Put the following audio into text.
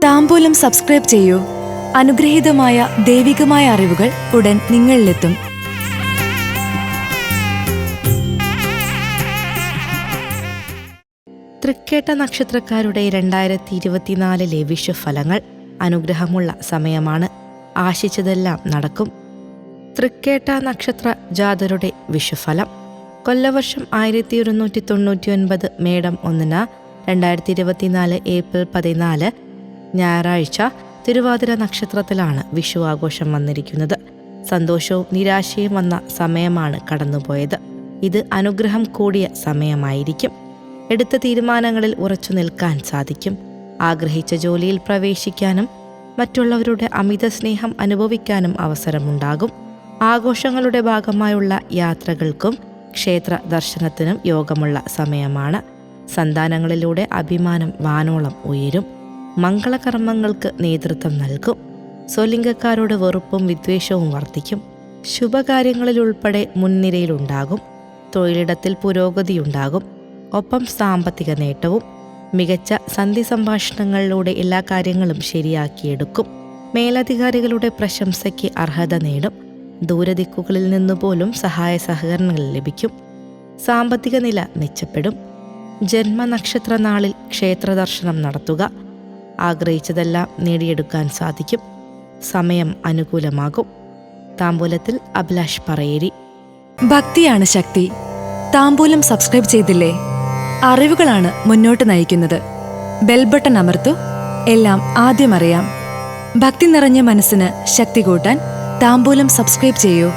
താംബൂലം subscribe ചെയ്യൂ. അനുഗ്രഹീതമായ ദൈവികമായ അറിവുകൾ ഉടൻ നിങ്ങളിലെത്തും. തൃക്കേട്ട നക്ഷത്രക്കാരുടെ 2024 വിഷുഫലങ്ങൾ അനുഗ്രഹമുള്ള സമയമാണ്. ആശിച്ചതെല്ലാം നടക്കും. തൃക്കേട്ട നക്ഷത്ര ജാതരുടെ വിഷുഫലം. കൊല്ലവർഷം 1199 മേടം 1 2024 ഏപ്രിൽ 14 ഞായറാഴ്ച തിരുവാതിര നക്ഷത്രത്തിലാണ് വിഷു ആഘോഷം വന്നിരിക്കുന്നത്. സന്തോഷവും നിരാശയും വന്ന സമയമാണ് കടന്നുപോയത്. ഇത് അനുഗ്രഹം കൂടിയ സമയമായിരിക്കും. എടുത്ത തീരുമാനങ്ങളിൽ ഉറച്ചു നിൽക്കാൻ സാധിക്കും. ആഗ്രഹിച്ച ജോലിയിൽ പ്രവേശിക്കാനും മറ്റുള്ളവരുടെ അമിത സ്നേഹം അനുഭവിക്കാനും അവസരമുണ്ടാകും. ആഘോഷങ്ങളുടെ ഭാഗമായുള്ള യാത്രകൾക്കും ക്ഷേത്ര ദർശനത്തിനും യോഗമുള്ള സമയമാണ്. സന്താനങ്ങളിലൂടെ അഭിമാനം വാനോളം ഉയരും. മംഗളകർമ്മങ്ങൾക്ക് നേതൃത്വം നൽകും. സ്വലിംഗക്കാരോട് വെറുപ്പും വിദ്വേഷവും വർദ്ധിക്കും. ശുഭകാര്യങ്ങളിലുൾപ്പെടെ മുൻനിരയിലുണ്ടാകും. തൊഴിലിടത്തിൽ പുരോഗതിയുണ്ടാകും. ഒപ്പം സാമ്പത്തിക നേട്ടവും. മികച്ച സന്ധി സംഭാഷണങ്ങളിലൂടെ എല്ലാ കാര്യങ്ങളും ശരിയാക്കിയെടുക്കും. മേലധികാരികളുടെ പ്രശംസയ്ക്ക് അർഹത നേടും. ദൂരദിക്കുകളിൽ നിന്നുപോലും സഹായ സഹകരണങ്ങൾ ലഭിക്കും. സാമ്പത്തിക നില മെച്ചപ്പെടും. ജന്മനക്ഷത്ര നാളിൽ ക്ഷേത്രദർശനം നടത്തുക. ആഗ്രഹിച്ചതെല്ലാം നേടിയെടുക്കാൻ സാധിക്കും. സമയം അനുകൂലമാകും. താംബൂലത്തിൽ അഭിലാഷ് പറയേരി. ഭക്തിയാണ് ശക്തി. താംബൂലം സബ്സ്ക്രൈബ് ചെയ്തില്ലേ? അറിവുകളാണ് മുന്നോട്ട് നയിക്കുന്നത്. ബെൽ ബട്ടൺ അമർത്തു. എല്ലാം ആദ്യം അറിയാം. ഭക്തി നിറഞ്ഞ മനസ്സിന് ശക്തി കൂട്ടാൻ താംബൂലം സബ്സ്ക്രൈബ് ചെയ്യൂ.